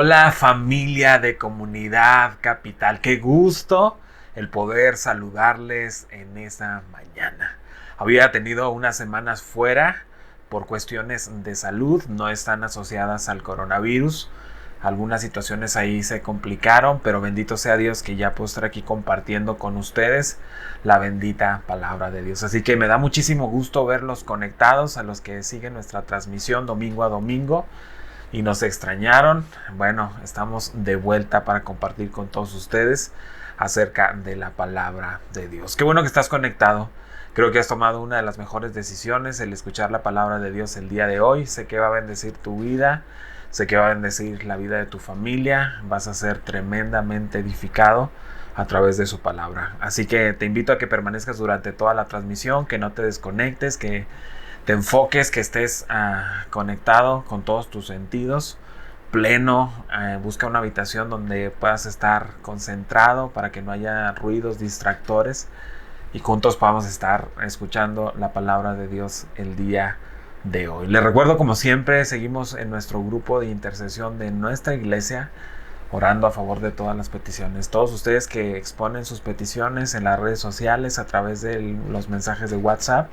Hola familia de Comunidad Capital, qué gusto el poder saludarles en esta mañana. Había tenido unas semanas fuera por cuestiones de salud, no están asociadas al coronavirus. Algunas situaciones ahí se complicaron, pero bendito sea Dios que ya puedo estar aquí compartiendo con ustedes la bendita palabra de Dios. Así que me da muchísimo gusto verlos conectados, a los que siguen nuestra transmisión domingo a domingo y nos extrañaron. Bueno, estamos de vuelta para compartir con todos ustedes acerca de la palabra de Dios. Qué bueno que estás conectado. Creo que has tomado una de las mejores decisiones, el escuchar la palabra de Dios el día de hoy. Sé que va a bendecir tu vida, sé que va a bendecir la vida de tu familia. Vas a ser tremendamente edificado a través de su palabra. Así que te invito a que permanezcas durante toda la transmisión, que no te desconectes, que te enfoques, que estés conectado con todos tus sentidos, pleno. Busca una habitación donde puedas estar concentrado para que no haya ruidos distractores y juntos podamos estar escuchando la palabra de Dios el día de hoy. Les recuerdo, como siempre, seguimos en nuestro grupo de intercesión de nuestra iglesia, orando a favor de todas las peticiones. Todos ustedes que exponen sus peticiones en las redes sociales a través de los mensajes de WhatsApp,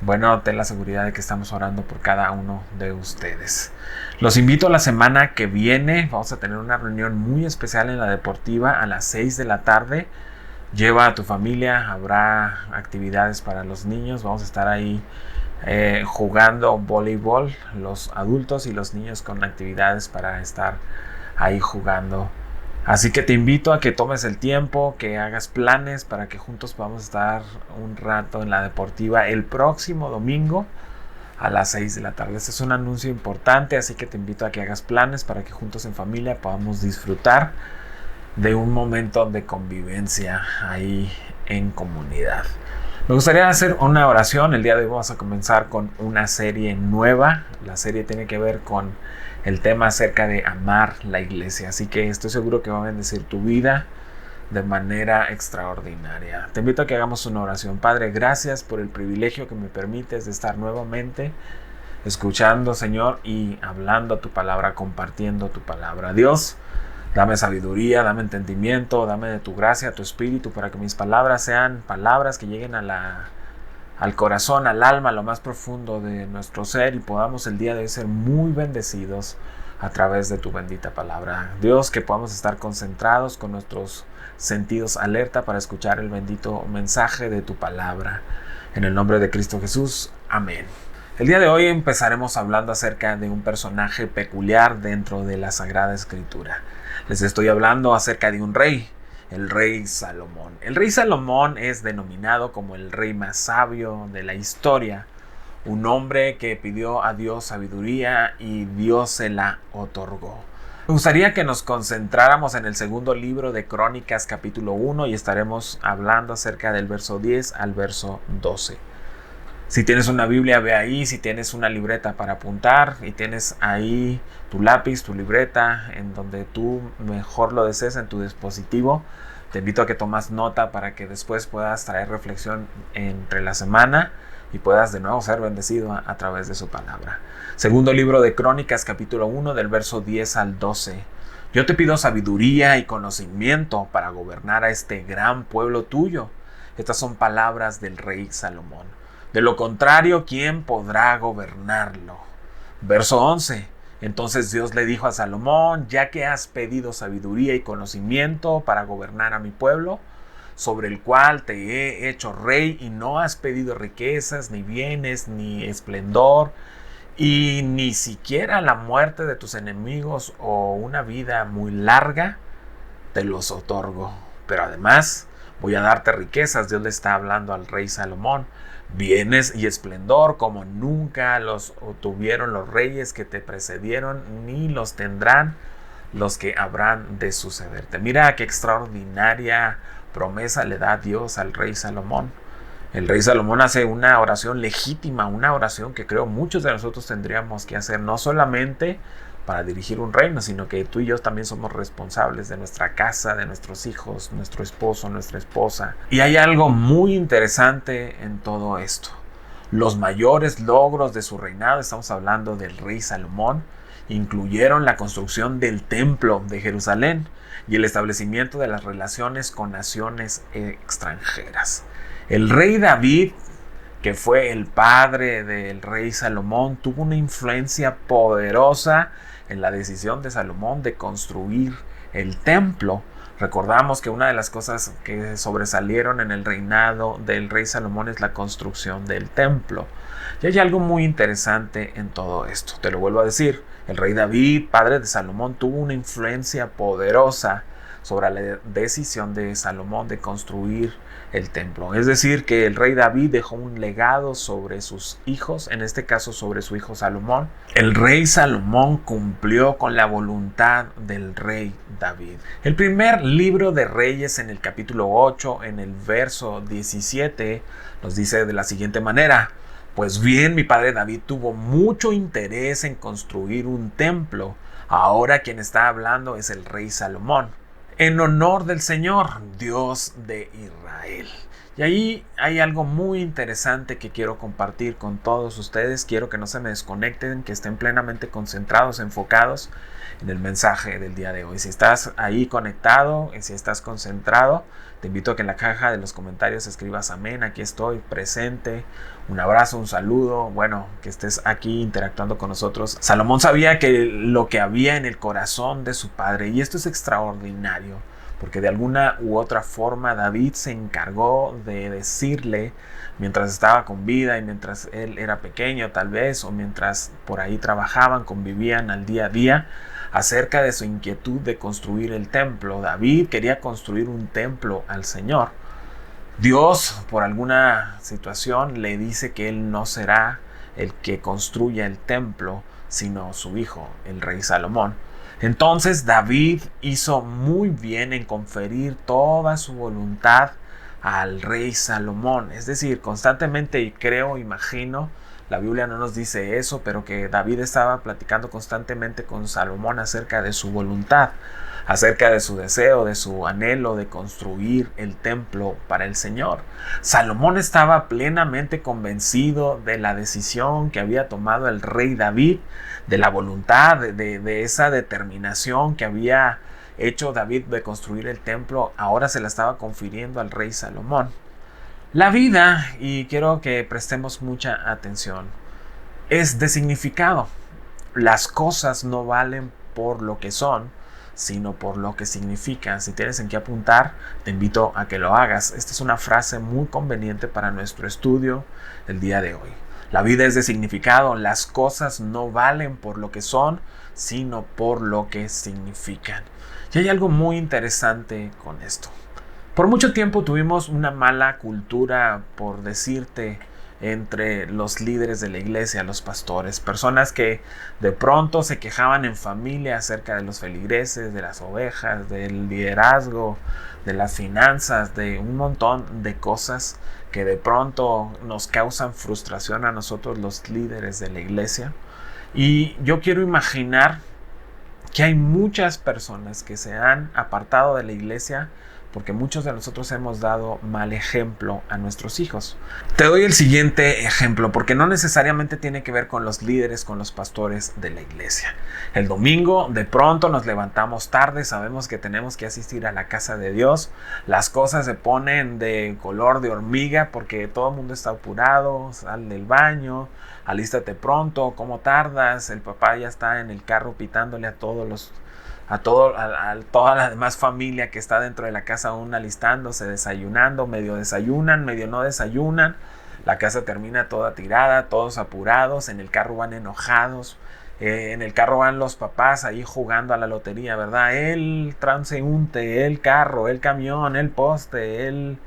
bueno, ten la seguridad de que estamos orando por cada uno de ustedes. Los invito a la semana que viene. Vamos a tener una reunión muy especial en la Deportiva a las 6 de la tarde. Lleva a tu familia, habrá actividades para los niños. Vamos a estar ahí jugando voleibol, los adultos y los niños con actividades para estar ahí jugando. Así que te invito a que tomes el tiempo, que hagas planes para que juntos podamos estar un rato en la Deportiva el próximo domingo a las 6 de la tarde. Este es un anuncio importante, así que te invito a que hagas planes para que juntos en familia podamos disfrutar de un momento de convivencia ahí en comunidad. Me gustaría hacer una oración. El día de hoy vamos a comenzar con una serie nueva. La serie tiene que ver con el tema acerca de amar la iglesia. Así que estoy seguro que va a bendecir tu vida de manera extraordinaria. Te invito a que hagamos una oración. Padre, gracias por el privilegio que me permites de estar nuevamente escuchando, Señor, y hablando tu palabra, compartiendo tu palabra. Dios, dame sabiduría, dame entendimiento, dame de tu gracia, tu espíritu, para que mis palabras sean palabras que lleguen al corazón, al alma, a lo más profundo de nuestro ser, y podamos el día de hoy ser muy bendecidos a través de tu bendita palabra. Dios, que podamos estar concentrados con nuestros sentidos alerta para escuchar el bendito mensaje de tu palabra. En el nombre de Cristo Jesús. Amén. El día de hoy empezaremos hablando acerca de un personaje peculiar dentro de la Sagrada Escritura. Les estoy hablando acerca de un rey, el rey Salomón. El rey Salomón es denominado como el rey más sabio de la historia, un hombre que pidió a Dios sabiduría y Dios se la otorgó. Me gustaría que nos concentráramos en el segundo libro de Crónicas, capítulo 1, y estaremos hablando acerca del verso 10 al verso 12. Si tienes una Biblia, ve ahí. Si tienes una libreta para apuntar y tienes ahí tu lápiz, tu libreta, en donde tú mejor lo desees en tu dispositivo, te invito a que tomas nota para que después puedas traer reflexión entre la semana y puedas de nuevo ser bendecido a través de su palabra. Segundo libro de Crónicas, capítulo 1, del verso 10 al 12. Yo te pido sabiduría y conocimiento para gobernar a este gran pueblo tuyo. Estas son palabras del rey Salomón. De lo contrario, ¿quién podrá gobernarlo? Verso 11. Entonces Dios le dijo a Salomón: ya que has pedido sabiduría y conocimiento para gobernar a mi pueblo, sobre el cual te he hecho rey, y no has pedido riquezas, ni bienes, ni esplendor, y ni siquiera la muerte de tus enemigos o una vida muy larga, te los otorgo. Pero además voy a darte riquezas. Dios le está hablando al rey Salomón. Bienes y esplendor como nunca los tuvieron los reyes que te precedieron, ni los tendrán los que habrán de sucederte. Mira qué extraordinaria promesa le da Dios al rey Salomón. El rey Salomón hace una oración legítima, una oración que creo muchos de nosotros tendríamos que hacer, no solamente para dirigir un reino, sino que tú y yo también somos responsables de nuestra casa, de nuestros hijos, nuestro esposo, nuestra esposa. Y hay algo muy interesante en todo esto. Los mayores logros de su reinado, estamos hablando del rey Salomón, incluyeron la construcción del templo de Jerusalén y el establecimiento de las relaciones con naciones extranjeras. El rey David, que fue el padre del rey Salomón, tuvo una influencia poderosa en la decisión de Salomón de construir el templo. Recordamos que una de las cosas que sobresalieron en el reinado del rey Salomón es la construcción del templo. Y hay algo muy interesante en todo esto. Te lo vuelvo a decir, el rey David, padre de Salomón, tuvo una influencia poderosa sobre la decisión de Salomón de construir el templo. Es decir, que el rey David dejó un legado sobre sus hijos, en este caso sobre su hijo Salomón. El rey Salomón cumplió con la voluntad del rey David. El primer libro de Reyes, en el capítulo 8, en el verso 17, nos dice de la siguiente manera: pues bien, mi padre David tuvo mucho interés en construir un templo. Ahora quien está hablando es el rey Salomón, en honor del Señor, Dios de Israel. Y ahí hay algo muy interesante que quiero compartir con todos ustedes. Quiero que no se me desconecten, que estén plenamente concentrados, enfocados en el mensaje del día de hoy. Si estás ahí conectado, si estás concentrado, te invito a que en la caja de los comentarios escribas amén, aquí estoy presente, un abrazo, un saludo, bueno, que estés aquí interactuando con nosotros. Salomón sabía que lo que había en el corazón de su padre, y esto es extraordinario, porque de alguna u otra forma David se encargó de decirle, mientras estaba con vida y mientras él era pequeño tal vez, o mientras por ahí trabajaban, convivían al día a día, acerca de su inquietud de construir el templo. David quería construir un templo al Señor. Dios, por alguna situación, le dice que él no será el que construya el templo, sino su hijo, el rey Salomón. Entonces David hizo muy bien en conferir toda su voluntad al rey Salomón. Es decir, constantemente, creo, imagino, la Biblia no nos dice eso, pero que David estaba platicando constantemente con Salomón acerca de su voluntad, acerca de su deseo, de su anhelo de construir el templo para el Señor. Salomón estaba plenamente convencido de la decisión que había tomado el rey David, de la voluntad, de esa determinación que había hecho David de construir el templo. Ahora se la estaba confiriendo al rey Salomón. La vida, y quiero que prestemos mucha atención, es de significado. Las cosas no valen por lo que son, sino por lo que significan. Si tienes en qué apuntar, te invito a que lo hagas. Esta es una frase muy conveniente para nuestro estudio el día de hoy. La vida es de significado. Las cosas no valen por lo que son, sino por lo que significan. Y hay algo muy interesante con esto. Por mucho tiempo tuvimos una mala cultura, por decirte, entre los líderes de la iglesia, los pastores, personas que de pronto se quejaban en familia acerca de los feligreses, de las ovejas, del liderazgo, de las finanzas, de un montón de cosas que de pronto nos causan frustración a nosotros los líderes de la iglesia. Y yo quiero imaginar que hay muchas personas que se han apartado de la iglesia porque muchos de nosotros hemos dado mal ejemplo a nuestros hijos. Te doy el siguiente ejemplo, porque no necesariamente tiene que ver con los líderes, con los pastores de la iglesia. El domingo de pronto nos levantamos tarde, sabemos que tenemos que asistir a la casa de Dios, las cosas se ponen de color de hormiga porque todo el mundo está apurado, sal del baño, alístate pronto, ¿cómo tardas? El papá ya está en el carro pitándole a toda la demás familia que está dentro de la casa aún alistándose, desayunando, medio desayunan, medio no desayunan, la casa termina toda tirada, todos apurados, en el carro van enojados, en el carro van los papás ahí jugando a la lotería, ¿verdad? El transeúnte, el carro, el camión, el poste, el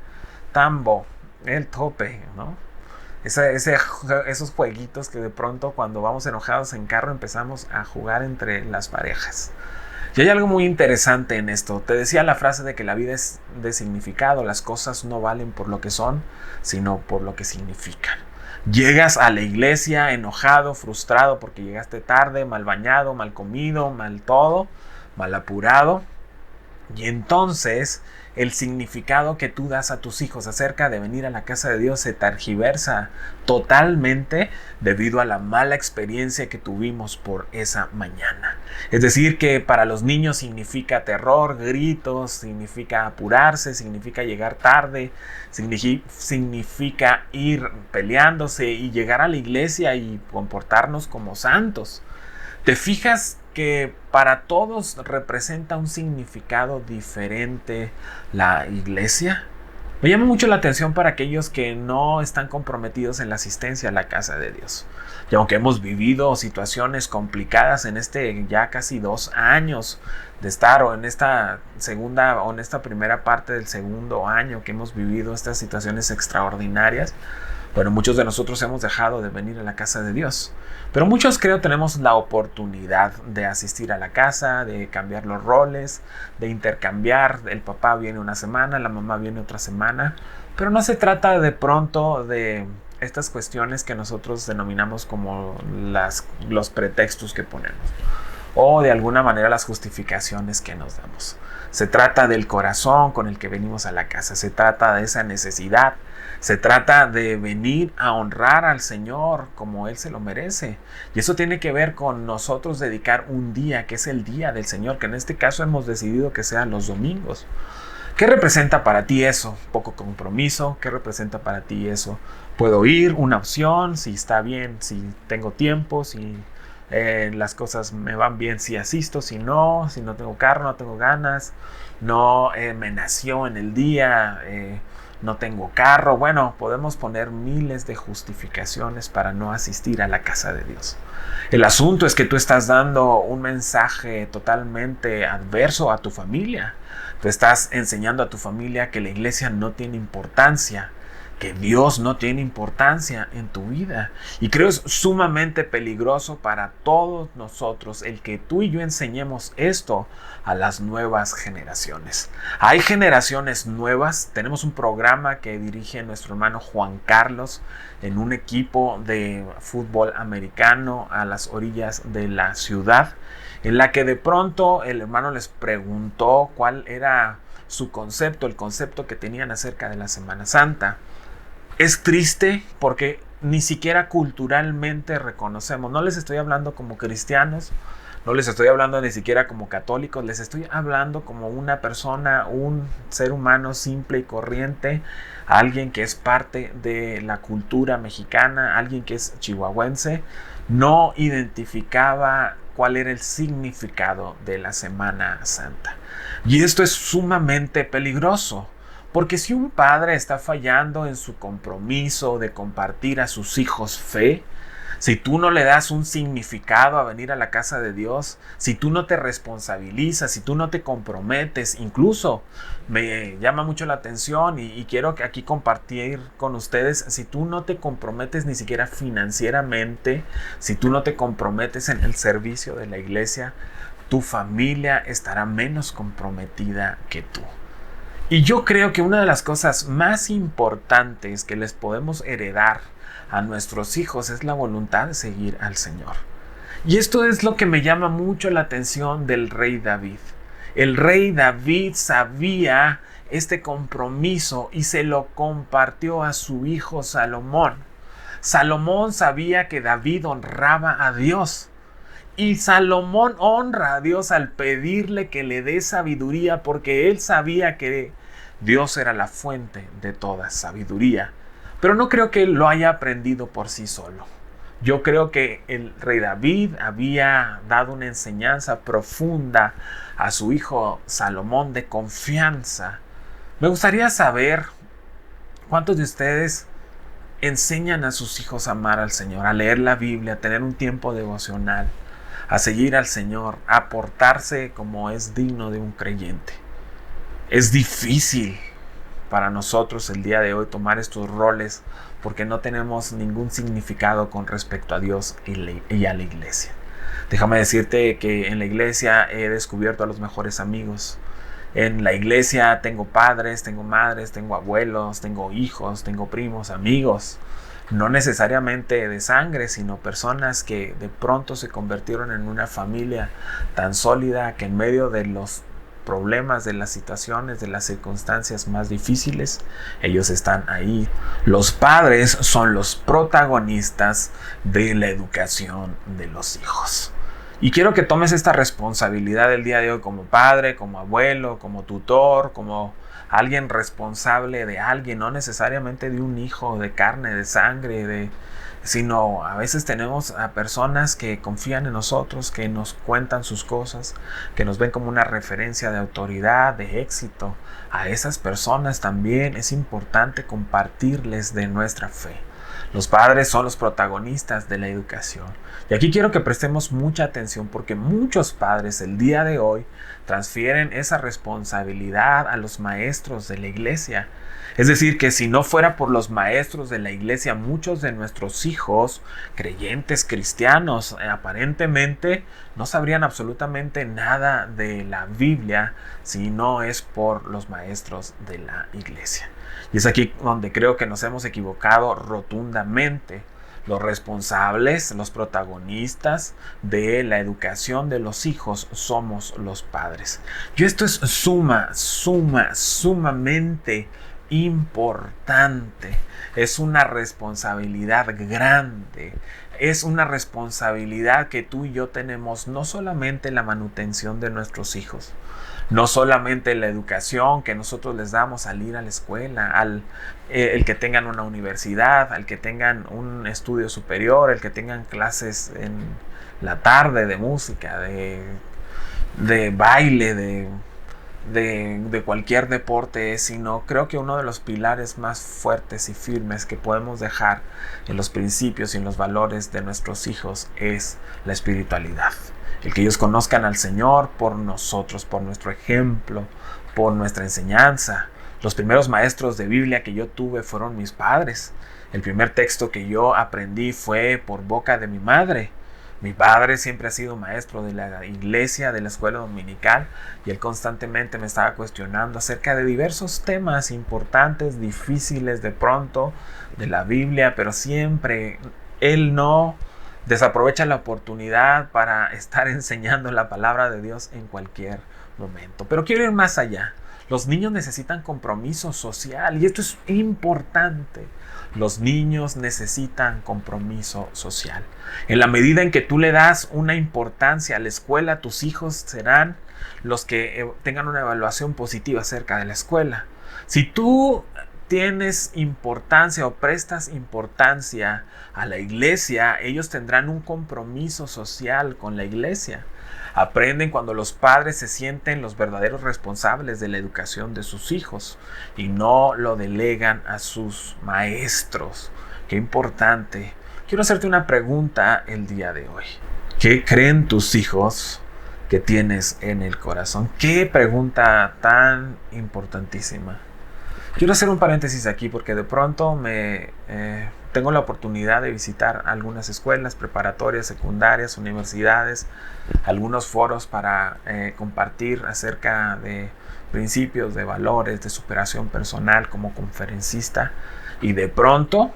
tambo, el tope, ¿no? Esos jueguitos que de pronto cuando vamos enojados en carro empezamos a jugar entre las parejas. Y hay algo muy interesante en esto. Te decía la frase de que la vida es de significado. Las cosas no valen por lo que son, sino por lo que significan. Llegas a la iglesia enojado, frustrado porque llegaste tarde, mal bañado, mal comido, mal todo, mal apurado. Y entonces el significado que tú das a tus hijos acerca de venir a la casa de Dios se tergiversa totalmente debido a la mala experiencia que tuvimos por esa mañana. Es decir, que para los niños significa terror, gritos, significa apurarse, significa llegar tarde, significa ir peleándose y llegar a la iglesia y comportarnos como santos. ¿Te fijas que para todos representa un significado diferente la iglesia? Me llama mucho la atención para aquellos que no están comprometidos en la asistencia a la casa de Dios. Y aunque hemos vivido situaciones complicadas en ya casi 2 años de estar, o en esta segunda o en esta primera parte del segundo año que hemos vivido estas situaciones extraordinarias, bueno, muchos de nosotros hemos dejado de venir a la casa de Dios. Pero muchos creo tenemos la oportunidad de asistir a la casa, de cambiar los roles, de intercambiar. El papá viene una semana, la mamá viene otra semana. Pero no se trata de pronto de estas cuestiones que nosotros denominamos como los pretextos que ponemos, o de alguna manera las justificaciones que nos damos. Se trata del corazón con el que venimos a la casa, se trata de esa necesidad, se trata de venir a honrar al Señor como Él se lo merece. Y eso tiene que ver con nosotros dedicar un día, que es el día del Señor, que en este caso hemos decidido que sean los domingos. ¿Qué representa para ti eso? Poco compromiso. ¿Qué representa para ti eso? Puedo ir, una opción, si está bien, si tengo tiempo, si las cosas me van bien, si asisto, si no tengo carro, no tengo ganas, no me nació en el día, no tengo carro. Bueno, podemos poner miles de justificaciones para no asistir a la casa de Dios. El asunto es que tú estás dando un mensaje totalmente adverso a tu familia. Tú estás enseñando a tu familia que la iglesia no tiene importancia, que Dios no tiene importancia en tu vida. Y creo es sumamente peligroso para todos nosotros el que tú y yo enseñemos esto a las nuevas generaciones. Hay generaciones nuevas. Tenemos un programa que dirige nuestro hermano Juan Carlos en un equipo de fútbol americano a las orillas de la ciudad, en la que de pronto el hermano les preguntó cuál era su concepto, el concepto que tenían acerca de la Semana Santa. Es triste porque ni siquiera culturalmente reconocemos. No les estoy hablando como cristianos, no les estoy hablando ni siquiera como católicos, les estoy hablando como una persona, un ser humano simple y corriente, alguien que es parte de la cultura mexicana, alguien que es chihuahuense. No identificaba cuál era el significado de la Semana Santa. Y esto es sumamente peligroso. Porque si un padre está fallando en su compromiso de compartir a sus hijos fe, si tú no le das un significado a venir a la casa de Dios, si tú no te responsabilizas, si tú no te comprometes, incluso me llama mucho la atención y quiero aquí compartir con ustedes, si tú no te comprometes ni siquiera financieramente, si tú no te comprometes en el servicio de la iglesia, tu familia estará menos comprometida que tú. Y yo creo que una de las cosas más importantes que les podemos heredar a nuestros hijos es la voluntad de seguir al Señor. Y esto es lo que me llama mucho la atención del rey David. El rey David sabía este compromiso y se lo compartió a su hijo Salomón. Salomón sabía que David honraba a Dios. Y Salomón honra a Dios al pedirle que le dé sabiduría, porque él sabía que Dios era la fuente de toda sabiduría. Pero no creo que lo haya aprendido por sí solo. Yo creo que el rey David había dado una enseñanza profunda a su hijo Salomón de confianza. Me gustaría saber cuántos de ustedes enseñan a sus hijos a amar al Señor, a leer la Biblia, a tener un tiempo devocional, a seguir al Señor, a portarse como es digno de un creyente. Es difícil para nosotros el día de hoy tomar estos roles porque no tenemos ningún significado con respecto a Dios y a la iglesia. Déjame decirte que en la iglesia he descubierto a los mejores amigos. En la iglesia tengo padres, tengo madres, tengo abuelos, tengo hijos, tengo primos, amigos. No necesariamente de sangre, sino personas que de pronto se convirtieron en una familia tan sólida que en medio de los problemas, de las situaciones, de las circunstancias más difíciles, ellos están ahí. Los padres son los protagonistas de la educación de los hijos. Y quiero que tomes esta responsabilidad el día de hoy como padre, como abuelo, como tutor, como alguien responsable de alguien, no necesariamente de un hijo de carne, de sangre, sino a veces tenemos a personas que confían en nosotros, que nos cuentan sus cosas, que nos ven como una referencia de autoridad, de éxito. A esas personas también es importante compartirles de nuestra fe. Los padres son los protagonistas de la educación. Y aquí quiero que prestemos mucha atención porque muchos padres el día de hoy transfieren esa responsabilidad a los maestros de la iglesia. Es decir, que si no fuera por los maestros de la iglesia, muchos de nuestros hijos, creyentes cristianos, aparentemente no sabrían absolutamente nada de la Biblia si no es por los maestros de la iglesia. Y es aquí donde creo que nos hemos equivocado rotundamente. Los responsables, los protagonistas de la educación de los hijos somos los padres. Y esto es sumamente importante. Es una responsabilidad grande. Es una responsabilidad que tú y yo tenemos, no solamente en la manutención de nuestros hijos, no solamente la educación que nosotros les damos al ir a la escuela, el que tengan una universidad, al que tengan un estudio superior, el que tengan clases en la tarde de música, de baile, de cualquier deporte, sino creo que uno de los pilares más fuertes y firmes que podemos dejar en los principios y en los valores de nuestros hijos es la espiritualidad. El que ellos conozcan al Señor por nosotros, por nuestro ejemplo, por nuestra enseñanza. Los primeros maestros de Biblia que yo tuve fueron mis padres. El primer texto que yo aprendí fue por boca de mi madre. Mi padre siempre ha sido maestro de la iglesia, de la escuela dominical, y él constantemente me estaba cuestionando acerca de diversos temas importantes, difíciles de pronto, de la Biblia, pero siempre él no desaprovecha la oportunidad para estar enseñando la palabra de Dios en cualquier momento. Pero quiero ir más allá. Los niños necesitan compromiso social y esto es importante. Los niños necesitan compromiso social. En la medida en que tú le das una importancia a la escuela, tus hijos serán los que tengan una evaluación positiva acerca de la escuela. Si tú tienes importancia o prestas importancia a la iglesia, ellos tendrán un compromiso social con la iglesia. Aprenden cuando los padres se sienten los verdaderos responsables de la educación de sus hijos y no lo delegan a sus maestros. Qué importante. Quiero hacerte una pregunta el día de hoy. ¿Qué creen tus hijos que tienes en el corazón? Qué pregunta tan importantísima. Quiero hacer un paréntesis aquí porque de pronto tengo la oportunidad de visitar algunas escuelas preparatorias, secundarias, universidades, algunos foros para compartir acerca de principios, de valores, de superación personal como conferencista. Y de pronto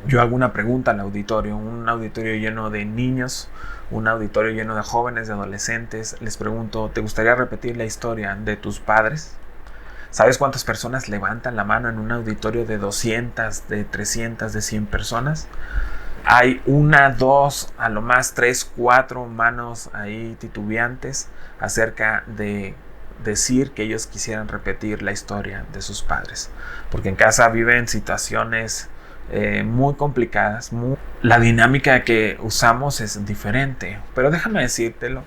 yo hago una pregunta al auditorio, un auditorio lleno de niños, un auditorio lleno de jóvenes, de adolescentes. Les pregunto, ¿te gustaría repetir la historia de tus padres? ¿Sabes cuántas personas levantan la mano en un auditorio de 200, de 300, de 100 personas? Hay 1, 2, a lo más 3, 4 manos ahí titubeantes acerca de decir que ellos quisieran repetir la historia de sus padres. Porque en casa viven situaciones muy complicadas. La dinámica que usamos es diferente. Pero déjame decírtelo,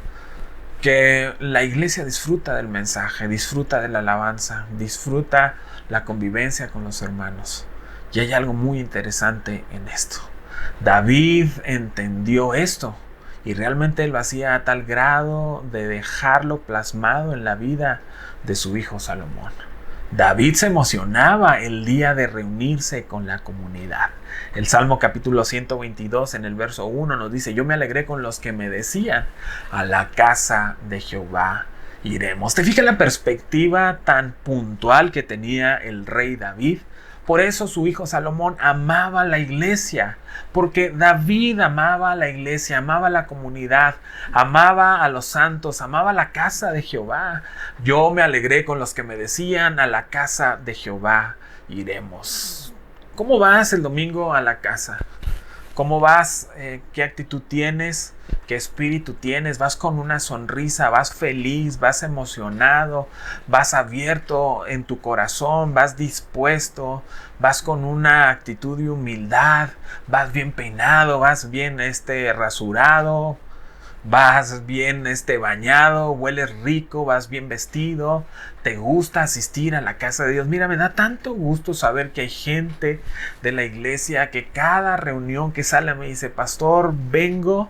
que la iglesia disfruta del mensaje, disfruta de la alabanza, disfruta la convivencia con los hermanos. Y hay algo muy interesante en esto. David entendió esto y realmente él lo hacía a tal grado de dejarlo plasmado en la vida de su hijo Salomón. David se emocionaba el día de reunirse con la comunidad. El Salmo capítulo 122 en el verso 1 nos dice: yo me alegré con los que me decían, a la casa de Jehová iremos. ¿Te fijas la perspectiva tan puntual que tenía el rey David? Por eso su hijo Salomón amaba la iglesia, porque David amaba la iglesia, amaba la comunidad, amaba a los santos, amaba la casa de Jehová. Yo me alegré con los que me decían, a la casa de Jehová iremos. ¿Cómo vas el domingo a la casa? ¿Cómo vas? ¿Qué actitud tienes? ¿Qué espíritu tienes? ¿Vas con una sonrisa? ¿Vas feliz? ¿Vas emocionado? ¿Vas abierto en tu corazón? ¿Vas dispuesto? ¿Vas con una actitud de humildad? ¿Vas bien peinado? ¿Vas bien rasurado? ¿Vas bien bañado? ¿Hueles rico? ¿Vas bien vestido? ¿Te gusta asistir a la casa de Dios? Mira, me da tanto gusto saber que hay gente de la iglesia que cada reunión que sale me dice: pastor, vengo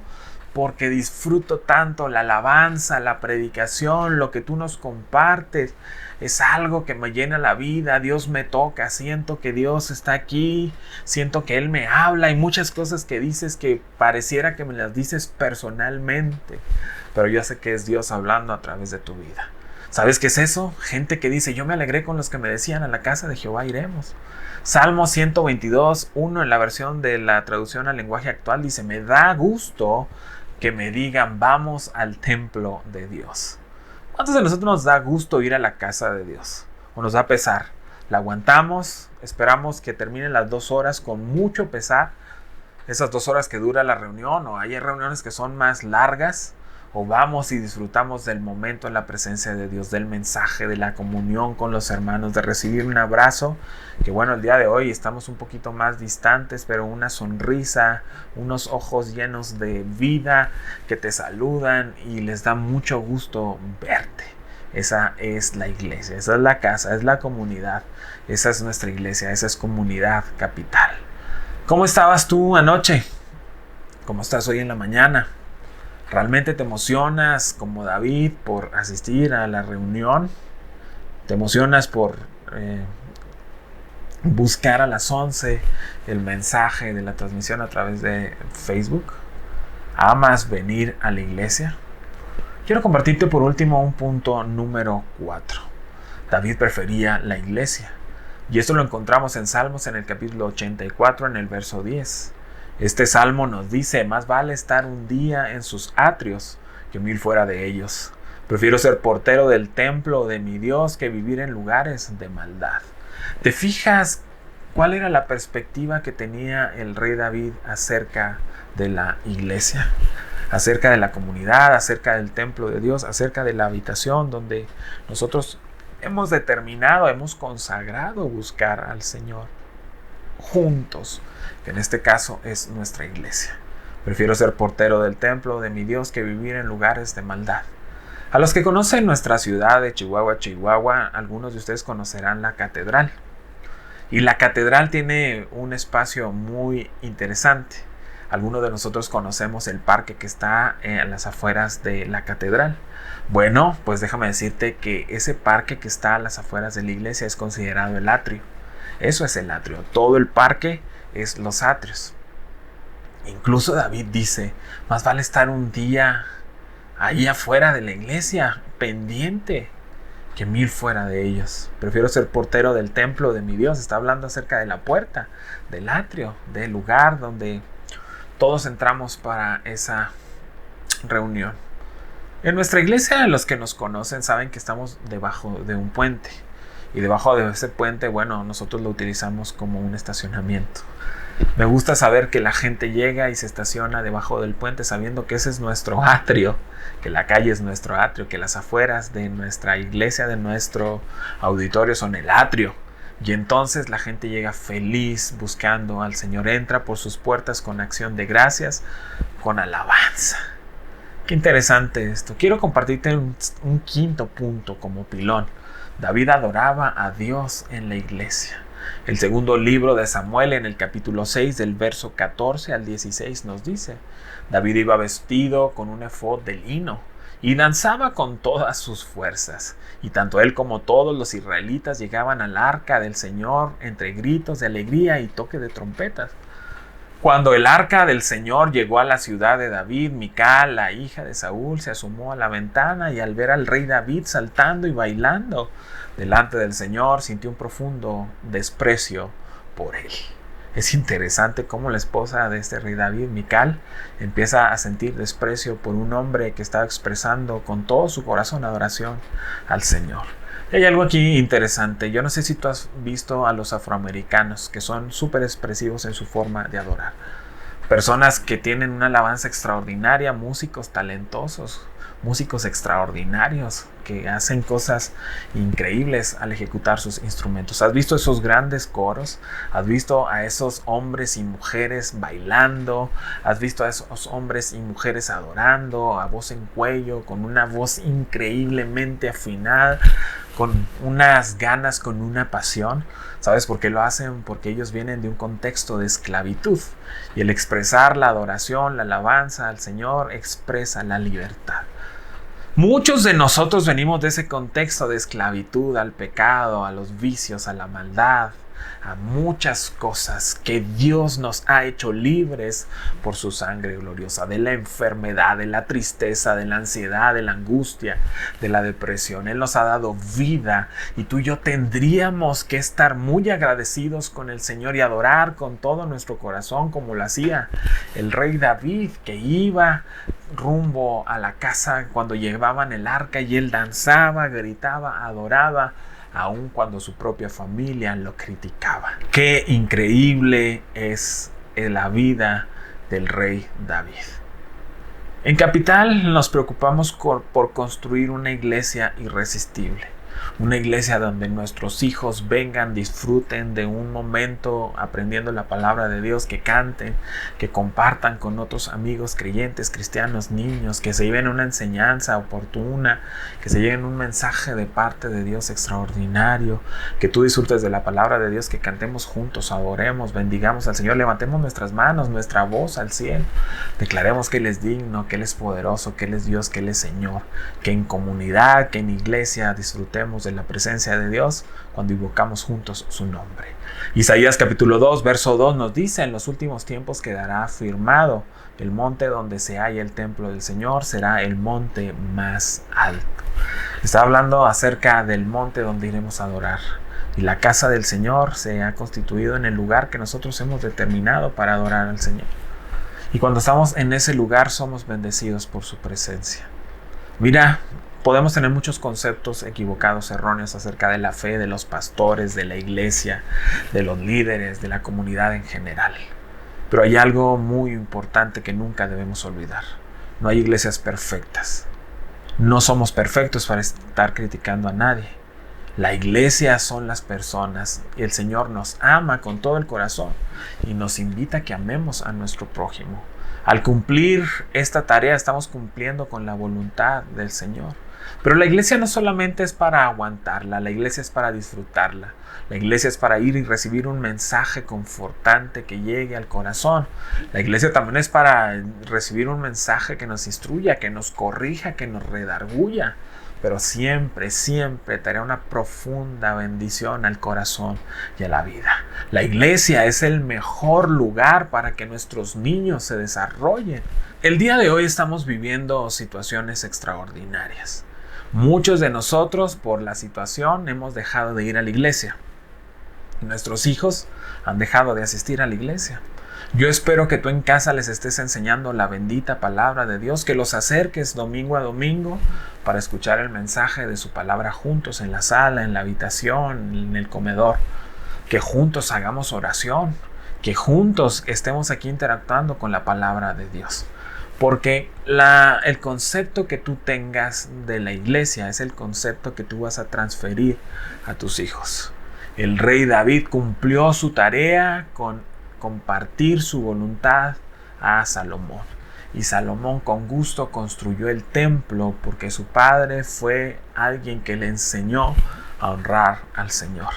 porque disfruto tanto la alabanza, la predicación, lo que tú nos compartes. Es algo que me llena la vida. Dios me toca, siento que Dios está aquí, siento que Él me habla. Hay muchas cosas que dices que pareciera que me las dices personalmente, pero yo sé que es Dios hablando a través de tu vida. ¿Sabes qué es eso? Gente que dice: yo me alegré con los que me decían, a la casa de Jehová iremos. Salmo 122, 1 en la versión de la traducción al lenguaje actual dice: me da gusto que me digan, vamos al templo de Dios. ¿Cuántos de nosotros nos da gusto ir a la casa de Dios? ¿O nos da pesar? ¿La aguantamos? ¿Esperamos que terminen las 2 horas con mucho pesar? Esas 2 horas que dura la reunión, o hay reuniones que son más largas. O vamos y disfrutamos del momento en la presencia de Dios, del mensaje, de la comunión con los hermanos, de recibir un abrazo, que bueno, el día de hoy estamos un poquito más distantes, pero una sonrisa, unos ojos llenos de vida que te saludan y les da mucho gusto verte. Esa es la iglesia, esa es la casa, es la comunidad, esa es nuestra iglesia, esa es Comunidad Capital. ¿Cómo estabas tú anoche? ¿Cómo estás hoy en la mañana? ¿Realmente te emocionas como David por asistir a la reunión? ¿Te emocionas por buscar a las 11 el mensaje de la transmisión a través de Facebook? ¿Amas venir a la iglesia? Quiero compartirte por último un punto número 4. David prefería la iglesia. Y esto lo encontramos en Salmos en el capítulo 84 en el verso 10. Este salmo nos dice: más vale estar un día en sus atrios que 1000 fuera de ellos. Prefiero ser portero del templo de mi Dios que vivir en lugares de maldad. ¿Te fijas cuál era la perspectiva que tenía el rey David acerca de la iglesia? Acerca de la comunidad, acerca del templo de Dios, acerca de la habitación donde nosotros hemos determinado, hemos consagrado buscar al Señor juntos, que en este caso es nuestra iglesia. Prefiero ser portero del templo de mi Dios que vivir en lugares de maldad. A los que conocen nuestra ciudad de Chihuahua, algunos de ustedes conocerán la catedral. Y la catedral tiene un espacio muy interesante. Algunos de nosotros conocemos el parque que está en las afueras de la catedral. Bueno, pues déjame decirte que ese parque que está a las afueras de la iglesia es considerado el atrio. Eso es el atrio. Todo el parque es los atrios. Incluso David dice: más vale estar un día ahí afuera de la iglesia, pendiente, que 1000 fuera de ellos. Prefiero ser portero del templo de mi Dios. Está hablando acerca de la puerta, del atrio, del lugar donde todos entramos para esa reunión. En nuestra iglesia, los que nos conocen saben que estamos debajo de un puente. Y debajo de ese puente, bueno, nosotros lo utilizamos como un estacionamiento. Me gusta saber que la gente llega y se estaciona debajo del puente sabiendo que ese es nuestro atrio, que la calle es nuestro atrio, que las afueras de nuestra iglesia, de nuestro auditorio son el atrio. Y entonces la gente llega feliz buscando al Señor, entra por sus puertas con acción de gracias, con alabanza. Qué interesante esto. Quiero compartirte un quinto punto como pilón. David adoraba a Dios en la iglesia. El segundo libro de Samuel, en el capítulo 6, del verso 14 al 16, nos dice: David iba vestido con un efod de lino y danzaba con todas sus fuerzas. Y tanto él como todos los israelitas llegaban al arca del Señor entre gritos de alegría y toque de trompetas. Cuando el arca del Señor llegó a la ciudad de David, Mical, la hija de Saúl, se asomó a la ventana y al ver al rey David saltando y bailando delante del Señor, sintió un profundo desprecio por él. Es interesante cómo la esposa de este rey David, Mical, empieza a sentir desprecio por un hombre que estaba expresando con todo su corazón adoración al Señor. Y hay algo aquí interesante. Yo no sé si tú has visto a los afroamericanos, que son súper expresivos en su forma de adorar. Personas que tienen una alabanza extraordinaria, músicos talentosos, músicos extraordinarios que hacen cosas increíbles al ejecutar sus instrumentos. ¿Has visto esos grandes coros? ¿Has visto a esos hombres y mujeres bailando? ¿Has visto a esos hombres y mujeres adorando a voz en cuello, con una voz increíblemente afinada, con unas ganas, con una pasión? ¿Sabes por qué lo hacen? Porque ellos vienen de un contexto de esclavitud, y el expresar la adoración, la alabanza al Señor expresa la libertad. Muchos de nosotros venimos de ese contexto de esclavitud al pecado, a los vicios, a la maldad, a muchas cosas que Dios nos ha hecho libres por su sangre gloriosa, de la enfermedad, de la tristeza, de la ansiedad, de la angustia, de la depresión. Él nos ha dado vida, y tú y yo tendríamos que estar muy agradecidos con el Señor y adorar con todo nuestro corazón, como lo hacía el rey David, que iba rumbo a la casa cuando llevaban el arca y él danzaba, gritaba, adoraba, aun cuando su propia familia lo criticaba. Qué increíble es la vida del rey David. En Capital nos preocupamos por construir una iglesia irresistible. Una iglesia donde nuestros hijos vengan, disfruten de un momento aprendiendo la palabra de Dios, que canten, que compartan con otros amigos creyentes, cristianos, niños, que se lleven una enseñanza oportuna, que se lleven un mensaje de parte de Dios extraordinario, que tú disfrutes de la palabra de Dios, que cantemos juntos, adoremos, bendigamos al Señor, levantemos nuestras manos, nuestra voz al cielo, declaremos que Él es digno, que Él es poderoso, que Él es Dios, que Él es Señor, que en comunidad, que en iglesia disfrutemos de la presencia de Dios cuando invocamos juntos su nombre. Isaías capítulo 2 verso 2 nos dice: en los últimos tiempos quedará afirmado el monte donde se halla el templo del Señor, será el monte más alto. Está hablando acerca del monte donde iremos a adorar, y la casa del Señor se ha constituido en el lugar que nosotros hemos determinado para adorar al Señor, y cuando estamos en ese lugar somos bendecidos por su presencia. Mira, podemos tener muchos conceptos equivocados, erróneos acerca de la fe, de los pastores, de la iglesia, de los líderes, de la comunidad en general. Pero hay algo muy importante que nunca debemos olvidar. No hay iglesias perfectas. No somos perfectos para estar criticando a nadie. La iglesia son las personas, y el Señor nos ama con todo el corazón y nos invita a que amemos a nuestro prójimo. Al cumplir esta tarea estamos cumpliendo con la voluntad del Señor. Pero la iglesia no solamente es para aguantarla, la iglesia es para disfrutarla. La iglesia es para ir y recibir un mensaje confortante que llegue al corazón. La iglesia también es para recibir un mensaje que nos instruya, que nos corrija, que nos redarguya. Pero siempre, siempre traerá una profunda bendición al corazón y a la vida. La iglesia es el mejor lugar para que nuestros niños se desarrollen. El día de hoy estamos viviendo situaciones extraordinarias. Muchos de nosotros, por la situación, hemos dejado de ir a la iglesia. Nuestros hijos han dejado de asistir a la iglesia. Yo espero que tú en casa les estés enseñando la bendita palabra de Dios, que los acerques domingo a domingo para escuchar el mensaje de su palabra juntos en la sala, en la habitación, en el comedor. Que juntos hagamos oración, que juntos estemos aquí interactuando con la palabra de Dios. Porque el concepto que tú tengas de la iglesia es el concepto que tú vas a transferir a tus hijos. El rey David cumplió su tarea con compartir su voluntad a Salomón. Y Salomón con gusto construyó el templo porque su padre fue alguien que le enseñó a honrar al Señor.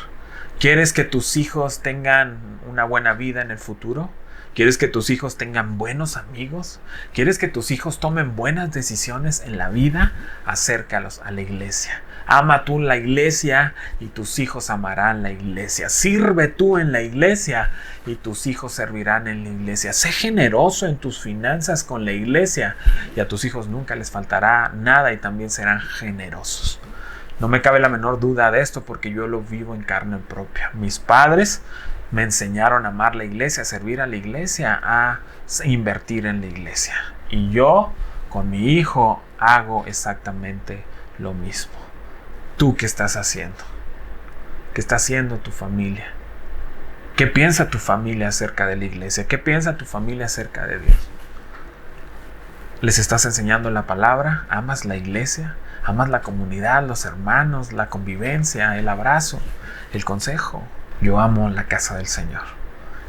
¿Quieres que tus hijos tengan una buena vida en el futuro? ¿Quieres que tus hijos tengan buenos amigos? ¿Quieres que tus hijos tomen buenas decisiones en la vida? Acércalos a la iglesia. Ama tú la iglesia y tus hijos amarán la iglesia. Sirve tú en la iglesia y tus hijos servirán en la iglesia. Sé generoso en tus finanzas con la iglesia y a tus hijos nunca les faltará nada y también serán generosos. No me cabe la menor duda de esto porque yo lo vivo en carne propia. Mis padres me enseñaron a amar la iglesia, a servir a la iglesia, a invertir en la iglesia. Y yo con mi hijo hago exactamente lo mismo. ¿Tú qué estás haciendo? ¿Qué está haciendo tu familia? ¿Qué piensa tu familia acerca de la iglesia? ¿Qué piensa tu familia acerca de Dios? ¿Les estás enseñando la palabra? ¿Amas la iglesia? ¿Amas la comunidad, los hermanos, la convivencia, el abrazo, el consejo? Yo amo la casa del Señor.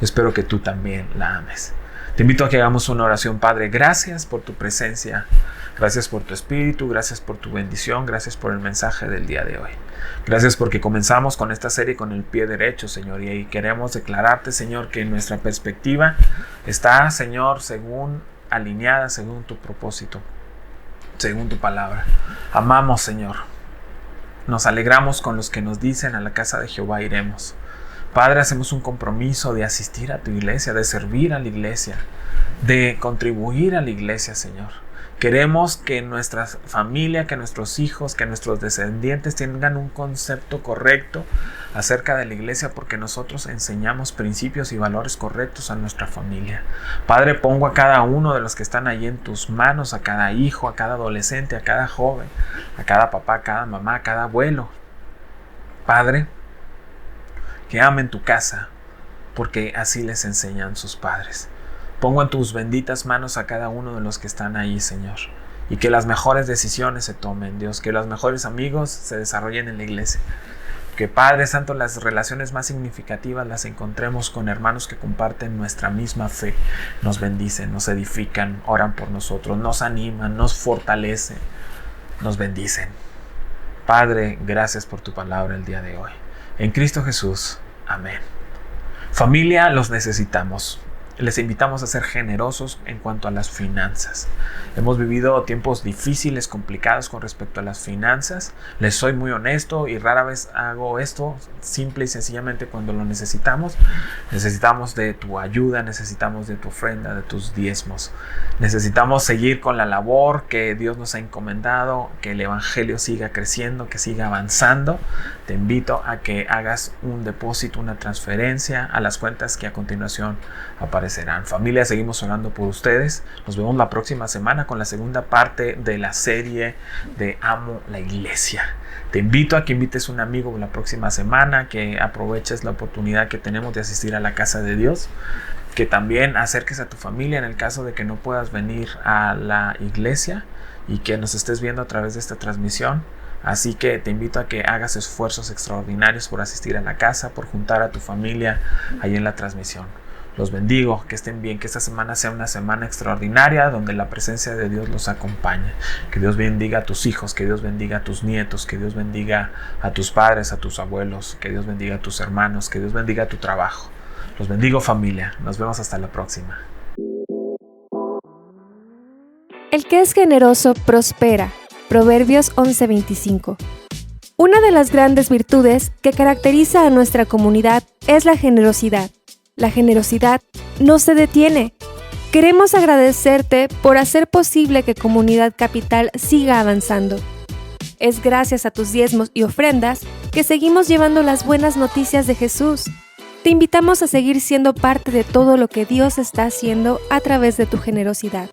Espero que tú también la ames. Te invito a que hagamos una oración. Padre, gracias por tu presencia, gracias por tu espíritu, gracias por tu bendición, gracias por el mensaje del día de hoy. Gracias porque comenzamos con esta serie con el pie derecho, Señor, y queremos declararte, Señor, que nuestra perspectiva está, Señor, alineada según tu propósito, según tu palabra. Amamos, Señor. Nos alegramos con los que nos dicen: a la casa de Jehová iremos. Padre, hacemos un compromiso de asistir a tu iglesia, de servir a la iglesia, de contribuir a la iglesia, Señor. Queremos que nuestra familia, que nuestros hijos, que nuestros descendientes tengan un concepto correcto acerca de la iglesia, porque nosotros enseñamos principios y valores correctos a nuestra familia. Padre, pongo a cada uno de los que están ahí en tus manos, a cada hijo, a cada adolescente, a cada joven, a cada papá, a cada mamá, a cada abuelo. Padre, que amen tu casa, porque así les enseñan sus padres. Pongo en tus benditas manos a cada uno de los que están ahí, Señor, y que las mejores decisiones se tomen, Dios, que los mejores amigos se desarrollen en la iglesia. Que, Padre Santo, las relaciones más significativas las encontremos con hermanos que comparten nuestra misma fe, nos bendicen, nos edifican, oran por nosotros, nos animan, nos fortalecen, nos bendicen. Padre, gracias por tu palabra el día de hoy. En Cristo Jesús. Amén. Familia, los necesitamos. Les invitamos a ser generosos en cuanto a las finanzas. Hemos vivido tiempos difíciles, complicados con respecto a las finanzas. Les soy muy honesto y rara vez hago esto simple y sencillamente cuando lo necesitamos. Necesitamos de tu ayuda, necesitamos de tu ofrenda, de tus diezmos. Necesitamos seguir con la labor que Dios nos ha encomendado, que el evangelio siga creciendo, que siga avanzando. Te invito a que hagas un depósito, una transferencia a las cuentas que a continuación aparecerán. Familia, seguimos orando por ustedes. Nos vemos la próxima semana con la segunda parte de la serie de Amo la Iglesia. Te invito a que invites un amigo la próxima semana, que aproveches la oportunidad que tenemos de asistir a la casa de Dios, que también acerques a tu familia en el caso de que no puedas venir a la iglesia y que nos estés viendo a través de esta transmisión. Así que te invito a que hagas esfuerzos extraordinarios por asistir a la casa, por juntar a tu familia ahí en la transmisión. Los bendigo, que estén bien, que esta semana sea una semana extraordinaria donde la presencia de Dios los acompañe. Que Dios bendiga a tus hijos, que Dios bendiga a tus nietos, que Dios bendiga a tus padres, a tus abuelos, que Dios bendiga a tus hermanos, que Dios bendiga a tu trabajo. Los bendigo, familia. Nos vemos hasta la próxima. El que es generoso prospera. Proverbios 11:25. Una de las grandes virtudes que caracteriza a nuestra comunidad es la generosidad. La generosidad no se detiene. Queremos agradecerte por hacer posible que Comunidad Capital siga avanzando. Es gracias a tus diezmos y ofrendas que seguimos llevando las buenas noticias de Jesús. Te invitamos a seguir siendo parte de todo lo que Dios está haciendo a través de tu generosidad.